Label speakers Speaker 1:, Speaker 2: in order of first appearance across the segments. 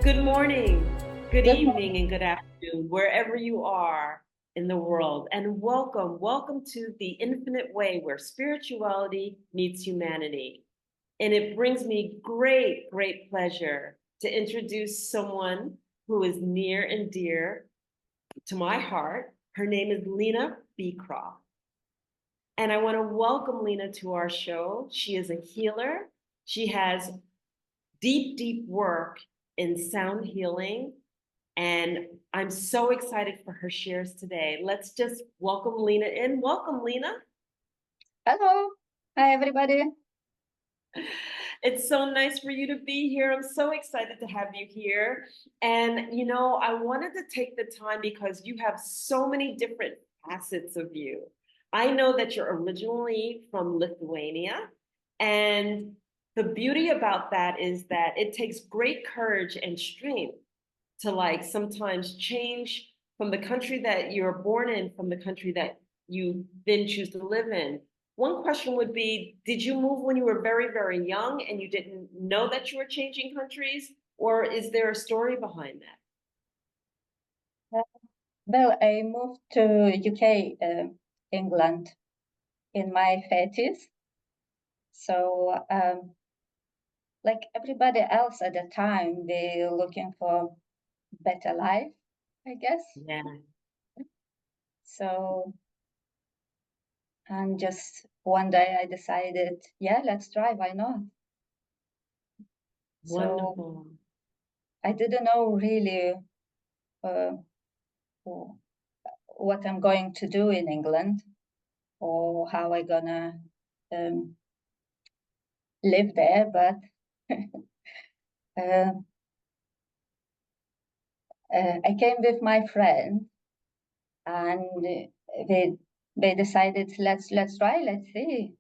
Speaker 1: Good morning, good
Speaker 2: Good morning.
Speaker 1: evening, and good afternoon, wherever you are in the world. And welcome to the infinite way where spirituality meets humanity. And it brings me great pleasure to introduce someone who is near and dear to my heart. Her name is Lina Beecroft. And I want to welcome Lina to our show. She is a healer. She has deep work in sound healing. And I'm so excited for her shares today. Let's just welcome Lina in. Welcome, Lina.
Speaker 2: Hello. Hi, everybody.
Speaker 1: It's so nice for you to be here. I'm so excited to have you here. And, I wanted to take the time because you have so many different facets of you. I know that you're originally from Lithuania. And the beauty about that is that it takes great courage and strength to like sometimes change from the country that you're born in, from the country that you then choose to live in. One question would be, did you move when you were very young and you didn't know that you were changing countries? Or is there a story behind that?
Speaker 2: Uh, Well, I moved to UK, England, in my 30s. So, like everybody else at the time, we looking for better life, I guess.
Speaker 1: Yeah,
Speaker 2: So, and just one day I decided, yeah, let's try. Why not? So
Speaker 1: wonderful.
Speaker 2: I didn't know really uh, what I'm going to do in England or how I gonna um, live there, but uh, I came with my friend, and they decided let's try, let's see,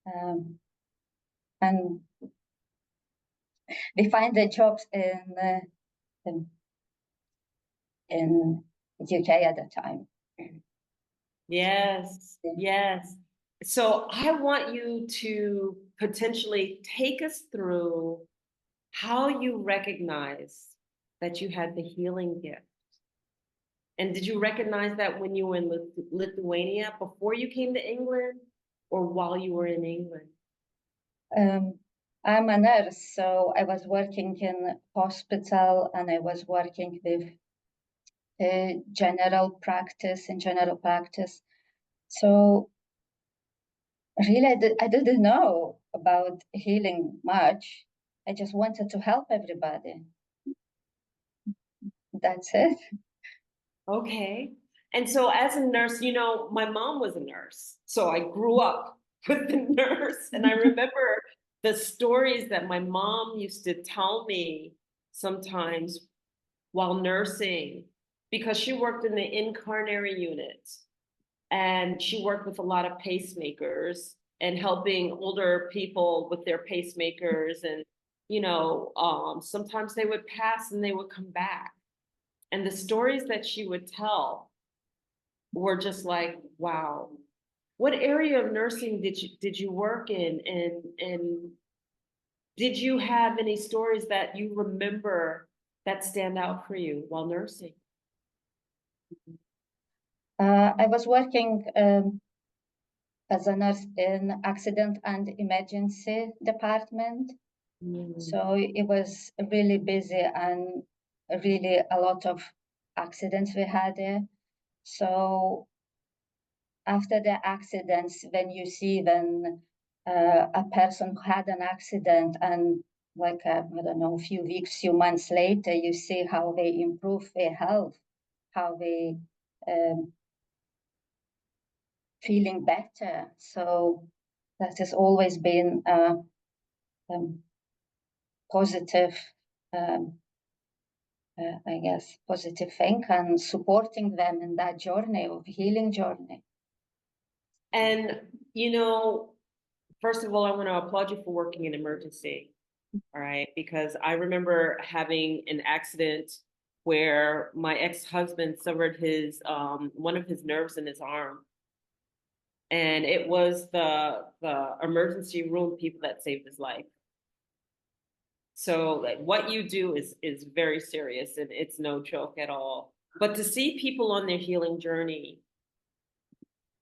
Speaker 2: um, and we find the jobs in, in UK at the time.
Speaker 1: Yes. So I want you to potentially take us through how you recognize that you had the healing gift. And did you recognize that when you were in Lithuania before you came to England or while you were in England?
Speaker 2: Um, I'm a nurse, so I was working in hospital and I was working with general practice. So really, I didn't know about healing much. I just wanted to help everybody. That's it.
Speaker 1: Okay. And so as a nurse, my mom was a nurse. So I grew up with the nurse. And I remember the stories that my mom used to tell me sometimes while nursing, because she worked in the in-coronary unit and she worked with a lot of pacemakers and helping older people with their pacemakers. And, sometimes they would pass and they would come back. And the stories that she would tell were just like, wow. What area of nursing did you work in? And did you have any stories that you remember that stand out for you while nursing?
Speaker 2: I was working as a nurse in accident and emergency department.
Speaker 1: Mm.
Speaker 2: So it was really busy and really a lot of accidents we had there. So after the accidents, when you see when a person had an accident and like I don't know, a few weeks, few months later, you see how they improve their health, how they um, feeling better. So that has always been a positive, um, I guess, positive thing and supporting them in that journey of healing journey.
Speaker 1: And, first of all, I want to applaud you for working in emergency. All right. Because I remember having an accident where my ex-husband severed his one of his nerves in his arm. And it was the emergency room people that saved his life. So like what you do is very serious and it's no joke at all. But to see people on their healing journey,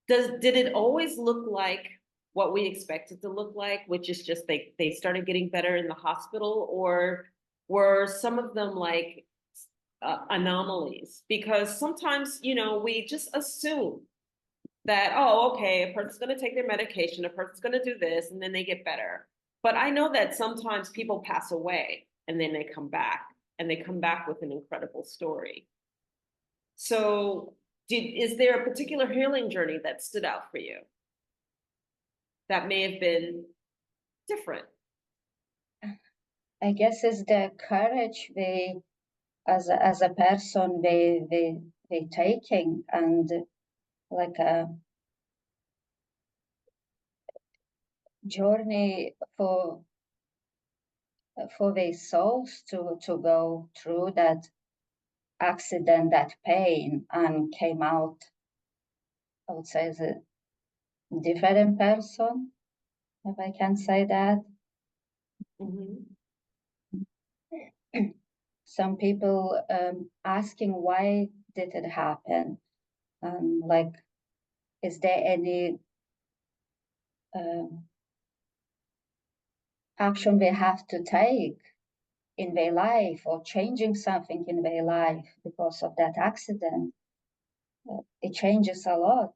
Speaker 1: did it always look like what we expected to look like, which is just they started getting better in the hospital, or were some of them like anomalies? Because sometimes, we just assume that, oh, okay, a person's going to take their medication, a person's going to do this, and then they get better. But I know that sometimes people pass away and then they come back and they come back with an incredible story. So, is there a particular healing journey that stood out for you that may have been different?
Speaker 2: I guess it's the courage we, as a person, we taking, and like a journey for their souls to go through that accident, that pain, and came out, I would say, as a different person, if I can say that.
Speaker 1: Mm-hmm.
Speaker 2: Some people asking why did it happen, and like, is there any um, action they have to take in their life or changing something in their life because of that accident? It changes a lot,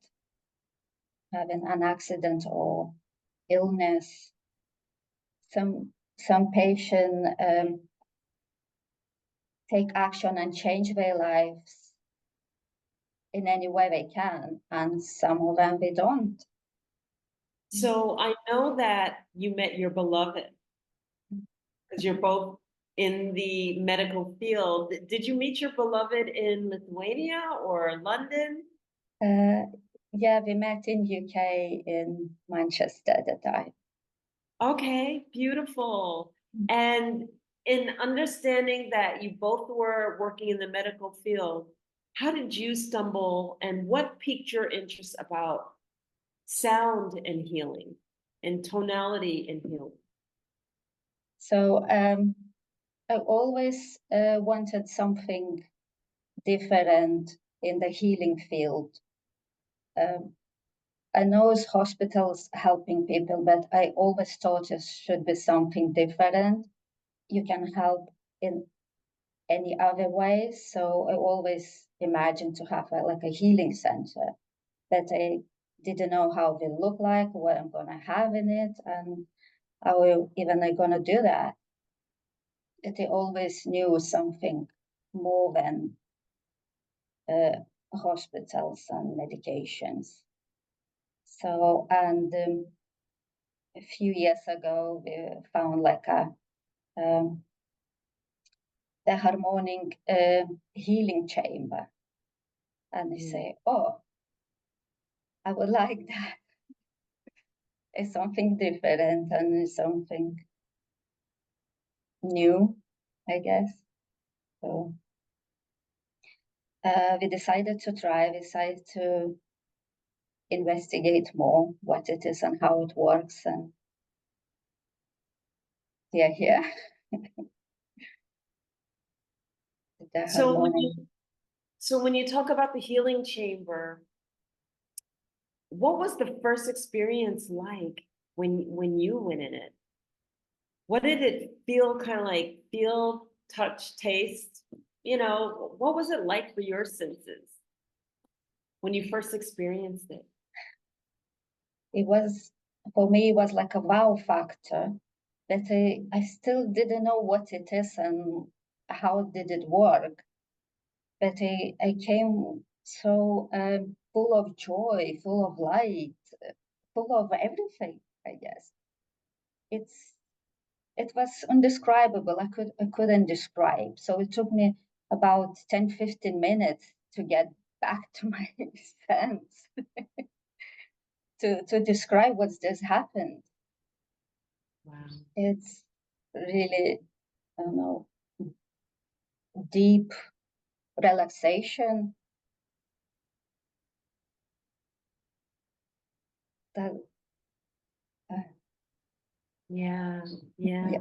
Speaker 2: having an accident or illness. Some patient take action and change their lives in any way they can, and some of them they don't.
Speaker 1: So I know that you met your beloved because you're both in the medical field. Did you meet your beloved in Lithuania or London?
Speaker 2: Uh, yeah, we met in UK in Manchester at the time.
Speaker 1: Okay, beautiful. And in understanding that you both were working in the medical field, how did you stumble and what piqued your interest about sound and healing and tonality and healing?
Speaker 2: So I always wanted something different in the healing field. Um, I know it's hospitals helping people, but I always thought it should be something different. You can help in any other ways. So I always imagined to have like a healing center, but I didn't know how they look like, what I'm gonna have in it, and how even I'm gonna do that. But I always knew something more than uh, hospitals and medications. So, and a few years ago, we found like um, the harmonic healing chamber, and I
Speaker 1: Mm.
Speaker 2: say, oh, I would like that. It's something different and it's something new, I guess. So we decided to try. We decided to investigate more what it is and how it works, and yeah, here the
Speaker 1: So when
Speaker 2: harmonic.
Speaker 1: you so when you talk about the healing chamber, what was the first experience like when you went in it? What did it feel kind of like? Feel, touch, taste? What was it like for your senses when you first experienced it?
Speaker 2: It was, for me, it was like a wow factor that I still didn't know what it is and how did it work. But I came so full of joy, full of light, full of everything, I guess. It's it was undescribable. I couldn't describe. So it took me about 10-15 minutes to get back to my sense to describe what's just happened.
Speaker 1: Wow.
Speaker 2: It's really, I don't know, deep relaxation that
Speaker 1: Yeah,
Speaker 2: yeah.
Speaker 1: yeah.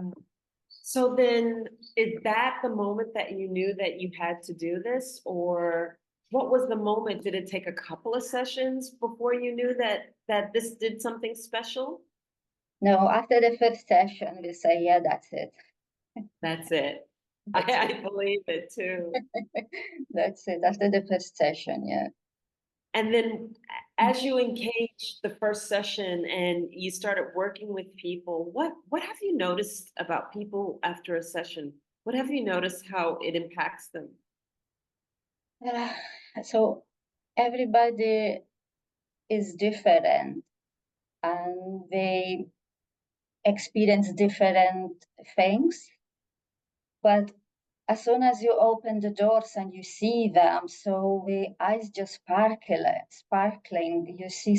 Speaker 1: So then, is that the moment that you knew that you had to do this, or what was the moment? Did it take a couple of sessions before you knew that this did something special?
Speaker 2: No, after the fifth session, we say, yeah, that's it.
Speaker 1: That's it.
Speaker 2: That's it.
Speaker 1: I believe it too.
Speaker 2: That's it. After the first session, yeah.
Speaker 1: And then as you engaged the first session and you started working with people, what have you noticed about people after a session? What have you noticed how it impacts them?
Speaker 2: Uh, so everybody is different and they experience different things. But as soon as you open the doors and you see them, so the eyes just sparkling. You see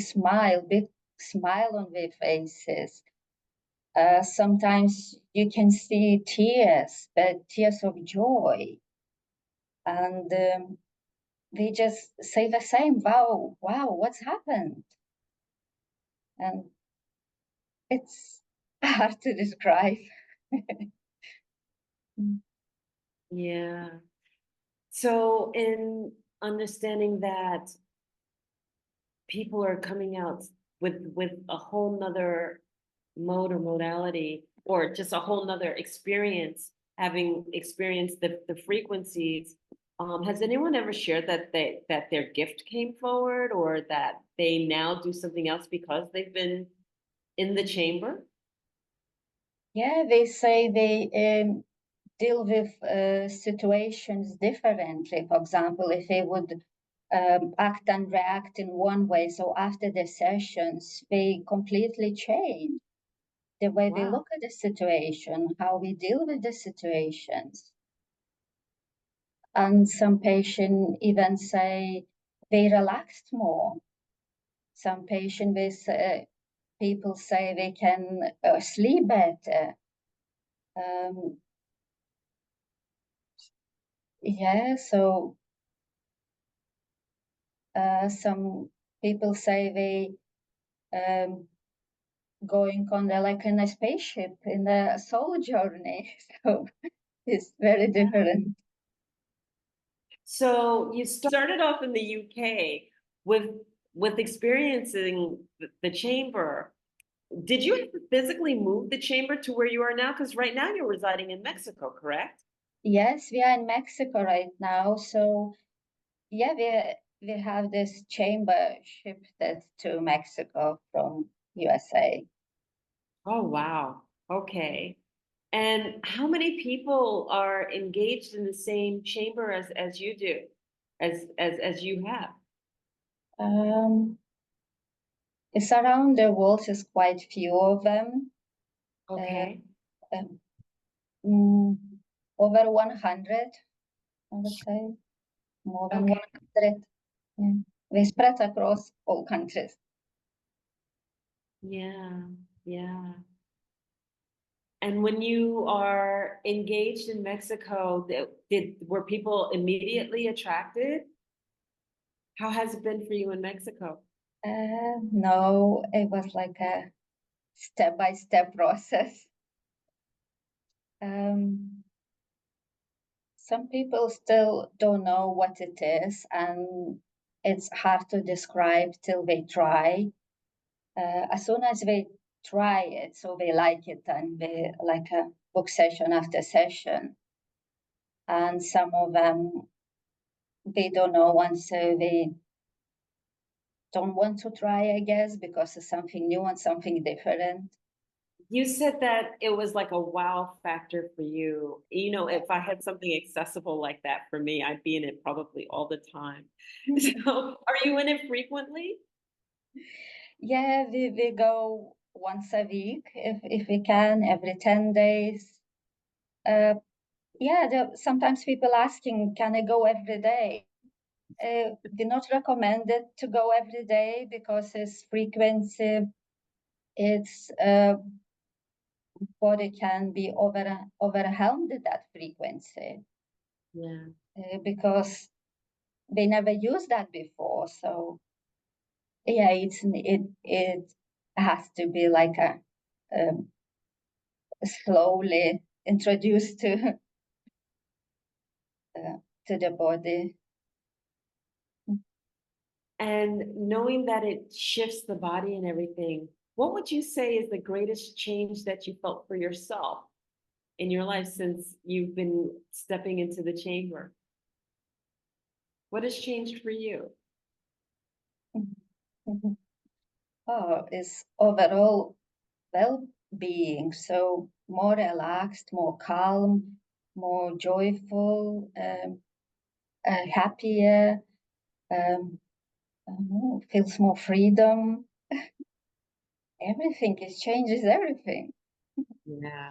Speaker 2: big smile on their faces. Sometimes you can see tears, but tears of joy. And they just say the same, wow, wow, what's happened? And it's hard to describe.
Speaker 1: Yeah. So in understanding that people are coming out with a whole nother mode or modality or just a whole nother experience, having experienced the frequencies. Has anyone ever shared that their gift came forward or that they now do something else because they've been in the chamber?
Speaker 2: Yeah, they say they deal with situations differently. For example, if they would act and react in one way, so after the sessions, they completely change the way they
Speaker 1: Wow.
Speaker 2: look at the situation, how we deal with the situations. And some patients even say they relaxed more. Some people say they can sleep better. Um, yeah, so some people say they going on like in a spaceship in a soul journey. So it's very different.
Speaker 1: So you started off in the UK with experiencing the chamber. Did you have to physically move the chamber to where you are now? Because right now you're residing in Mexico, correct?
Speaker 2: Yes, we are in Mexico right now. So yeah, we have this chamber shifted to Mexico from USA.
Speaker 1: Oh, wow. Okay. And how many people are engaged in the same chamber as you do, as you have?
Speaker 2: Um, it's around the world, there's quite few of them. Uh,
Speaker 1: Okay.
Speaker 2: um, mm, Over 100, I would say, more than
Speaker 1: Okay.
Speaker 2: 100. Yeah. We spread across all countries.
Speaker 1: Yeah. Yeah. And when you are engaged in Mexico, were people immediately attracted? How has it been for you in Mexico?
Speaker 2: No, it was like a step-by-step process. Um, some people still don't know what it is, and it's hard to describe till they try. As soon as they try it, so they like it, and they like a book session after session. And some of them they don't know, and so they don't want to try, I guess, because it's something new and something different.
Speaker 1: You said that it was like a wow factor for you. You know, if I had something accessible like that for me, I'd be in it probably all the time. So, are you in it frequently?
Speaker 2: Yeah, we go once a week if we can, every 10 days. Uh, yeah, sometimes people asking, can I go every day? We not recommend it to go every day because it's frequency, it's body can be overwhelmed with that frequency
Speaker 1: Yeah.
Speaker 2: because they never used that before. So yeah, it has to be like a slowly. introduced to the body.
Speaker 1: And knowing that it shifts the body and everything, what would you say is the greatest change that you felt for yourself in your life since you've been stepping into the chamber? What has changed for you?
Speaker 2: Oh, it's overall well-being. So more relaxed, more calm, more joyful, happier, I don't know, feels more freedom. Everything is changes everything.
Speaker 1: Yeah.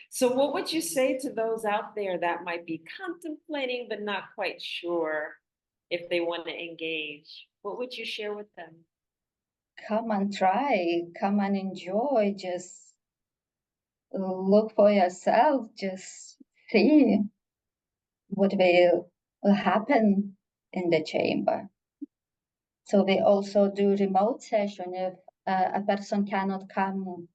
Speaker 1: So, what would you say to those out there that might be contemplating but not quite sure if they want to engage? What would you share with them?
Speaker 2: Come and try, come and enjoy, just look for yourself, just see what will happen in the chamber. So we also do remote session if a person cannot come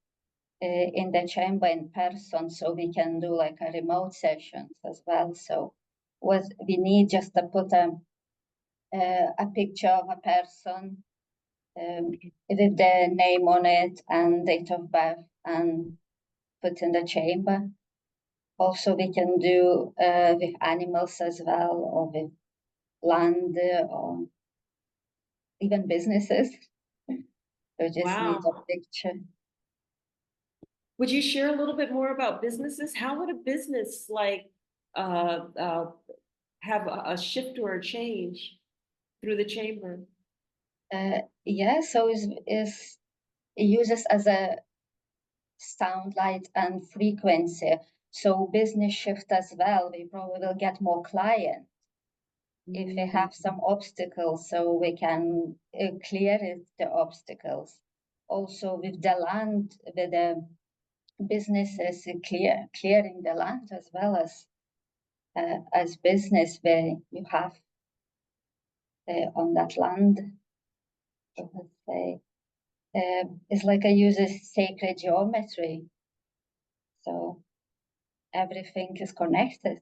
Speaker 2: in the chamber in person, so we can do like a remote sessions as well. So what we need just to put a picture of a person with the name on it and date of birth and put in the chamber. Also, we can do with animals as well, or with land, or even businesses. So just need a
Speaker 1: Wow.
Speaker 2: picture.
Speaker 1: Would you share a little bit more about businesses? How would a business like uh, uh, have a shift or a change through the chamber?
Speaker 2: Yeah, so it uses as a sound, light, and frequency. So business shift as well. We probably will get more clients if we
Speaker 1: Mm,
Speaker 2: have some obstacles, so we can clear it, the obstacles. Also with the land, with the businesses clearing the land as business where you have on that land. So let's say it's like I use a sacred geometry. So everything is connected.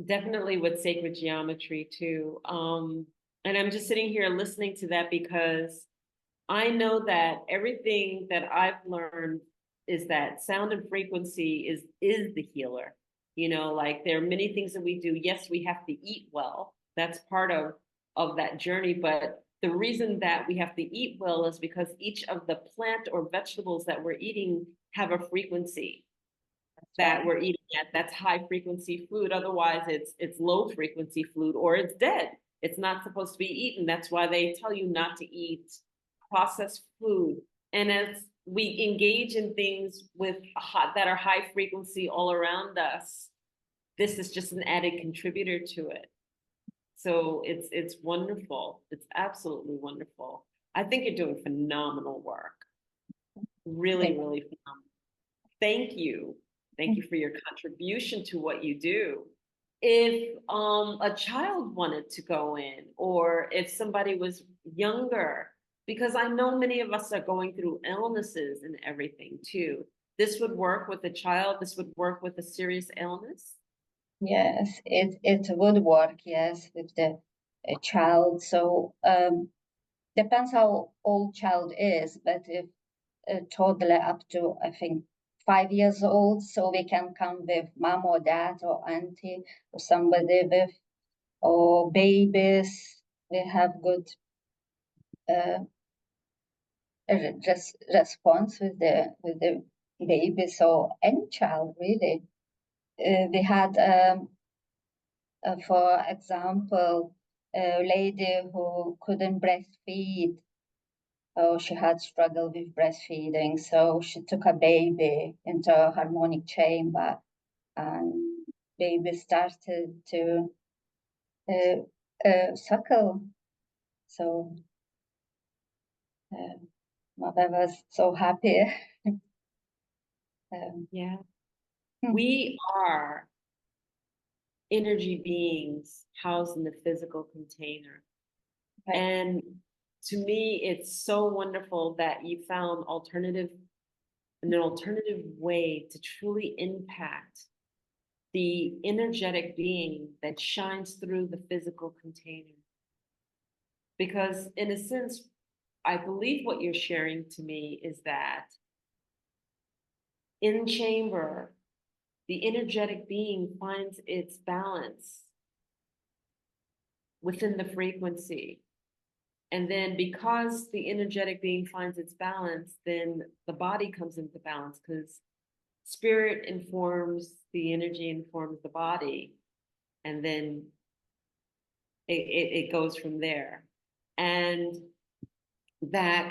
Speaker 1: definitely with sacred geometry too. And I'm just sitting here listening to that because I know that everything that I've learned is that sound and frequency is the healer. You know, like there are many things that we do. Yes, we have to eat well. That's part of that journey, but the reason that we have to eat well is because each of the plant or vegetables that we're eating have a frequency
Speaker 2: That's
Speaker 1: that
Speaker 2: right.
Speaker 1: we're eating at. That's high frequency food. Otherwise, it's low frequency food or it's dead. It's not supposed to be eaten. That's why they tell you not to eat processed food. And as we engage in things with that are high frequency all around us, this is just an added contributor to it. So it's wonderful. It's absolutely wonderful. I think you're doing phenomenal work. Really,
Speaker 2: Thank
Speaker 1: really phenomenal. Thank you. Thank
Speaker 2: you.
Speaker 1: you for your contribution to what you do. If a child wanted to go in, or if somebody was younger, because I know many of us are going through illnesses and everything too. This would work with a child, this would work with a serious illness.
Speaker 2: Yes, it would work, yes, with the child. So depends how old child is, but if a toddler up to I think 5 years old, so we can come with mom or dad or auntie or somebody with or babies. We have good uh, response with the baby. So any child really. We had for example, a lady who couldn't breastfeed, or she had struggled with breastfeeding, so she took a baby into a harmonic chamber, and baby started to suckle. So mother was so happy. um,
Speaker 1: Yeah.
Speaker 2: hmm,
Speaker 1: We are energy beings housed in the physical container.
Speaker 2: right.
Speaker 1: And to me, it's so wonderful that you found alternative an alternative way to truly impact the energetic being that shines through the physical container. Because, in a sense, I believe what you're sharing to me is that in chamber, the energetic being finds its balance within the frequency. And then because the energetic being finds its balance, then the body comes into balance because spirit informs the energy, informs the body, and then it goes from there. And that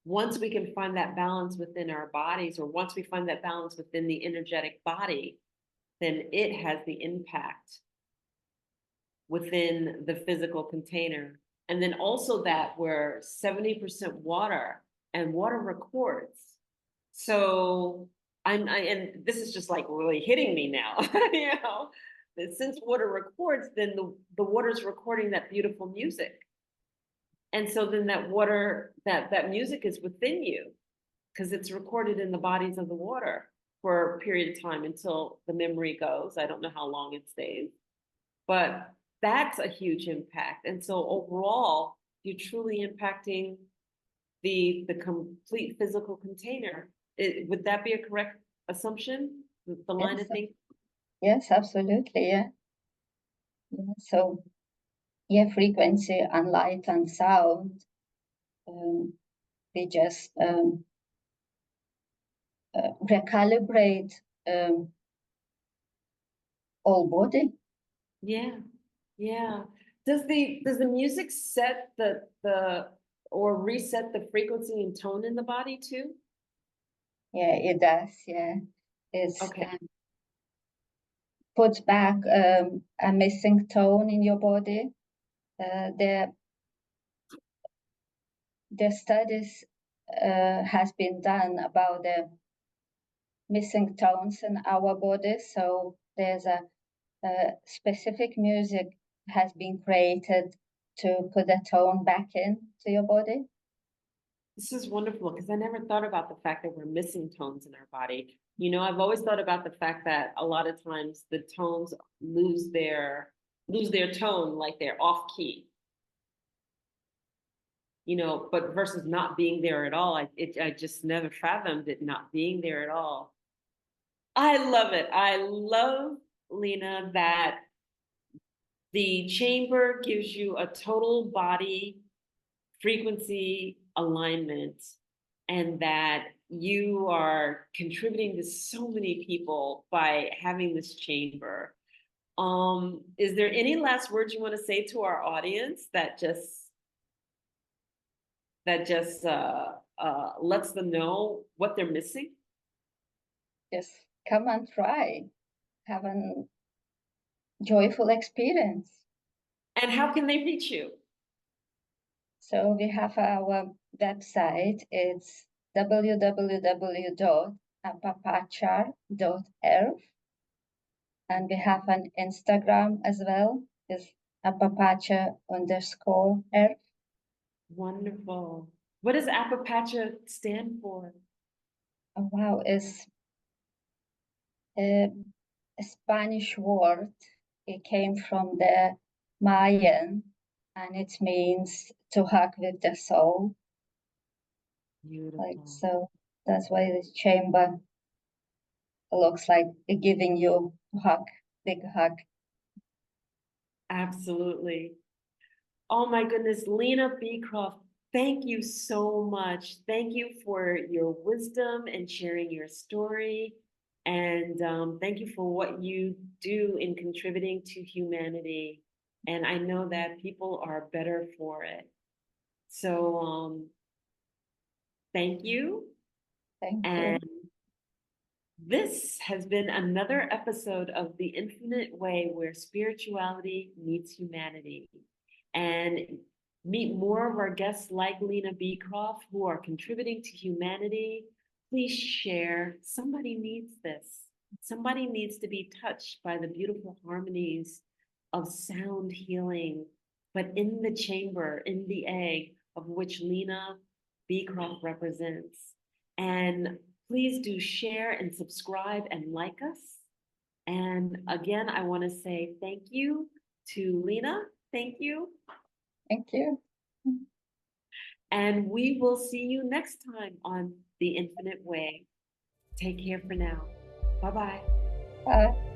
Speaker 1: once we can find that balance within our bodies, or once we find that balance within the energetic body, then it has the impact within the physical container. And then also that we're 70% water, and water records. So and this is just like really hitting me now, you know, that since water records, then the water's recording that beautiful music. And so then that water, that music is within you because it's recorded in the bodies of the water for a period of time until the memory goes. I don't know how long it stays, but that's a huge impact. And so overall, you're truly impacting the complete physical container. Would that be a correct assumption? The line
Speaker 2: Yes,
Speaker 1: of thinking?
Speaker 2: yes, absolutely. Yeah. Yeah. So, yeah, frequency and light and sound, um, we just recalibrate all body.
Speaker 1: Yeah, yeah. Does the music set the or reset the frequency and tone in the body too?
Speaker 2: Yeah, it does. Yeah, it's
Speaker 1: Okay.
Speaker 2: puts back a missing tone in your body. The studies has been done about the missing tones in our body. So there's a specific music has been created to put the tone back in to your body.
Speaker 1: This is wonderful because I never thought about the fact that we're missing tones in our body. You know, I've always thought about the fact that a lot of times the tones lose their tone, like they're off key, you know, but versus not being there at all. I just never fathomed it not being there at all. I love it. I love, Lina, that the chamber gives you a total body frequency alignment, and that you are contributing to so many people by having this chamber. Is there any last words you want to say to our audience that just lets them know what they're missing?
Speaker 2: Just come and try, have a joyful experience.
Speaker 1: And how can they reach you?
Speaker 2: So we have our website. It's www.apapachar.earth, and we have an Instagram as well. It's apapacha_earth.
Speaker 1: Wonderful. What does Apapacha stand for?
Speaker 2: Oh, wow, it's a Spanish word. It came from the Mayan, and it means to hug with the soul. Like,
Speaker 1: Beautiful.
Speaker 2: so that's why this chamber looks like giving you a hug, big hug.
Speaker 1: Absolutely. Oh my goodness, Lina Beecroft, thank you so much. Thank you for your wisdom and sharing your story. And thank you for what you do in contributing to humanity. And I know that people are better for it. So thank you.
Speaker 2: Thank
Speaker 1: And
Speaker 2: you.
Speaker 1: this has been another episode of The Infinite Way, where spirituality meets humanity. And meet more of our guests like Lina Beecroft who are contributing to humanity. Please share. Somebody needs this. Somebody needs to be touched by the beautiful harmonies of sound healing, but in the chamber, in the egg of which Lina Beecroft represents. And Please do share and subscribe and like us. And again, I want to say thank you to Lina. Thank you.
Speaker 2: Thank you.
Speaker 1: And we will see you next time on The Infinite Way. Take care for now. Bye bye.
Speaker 2: Bye.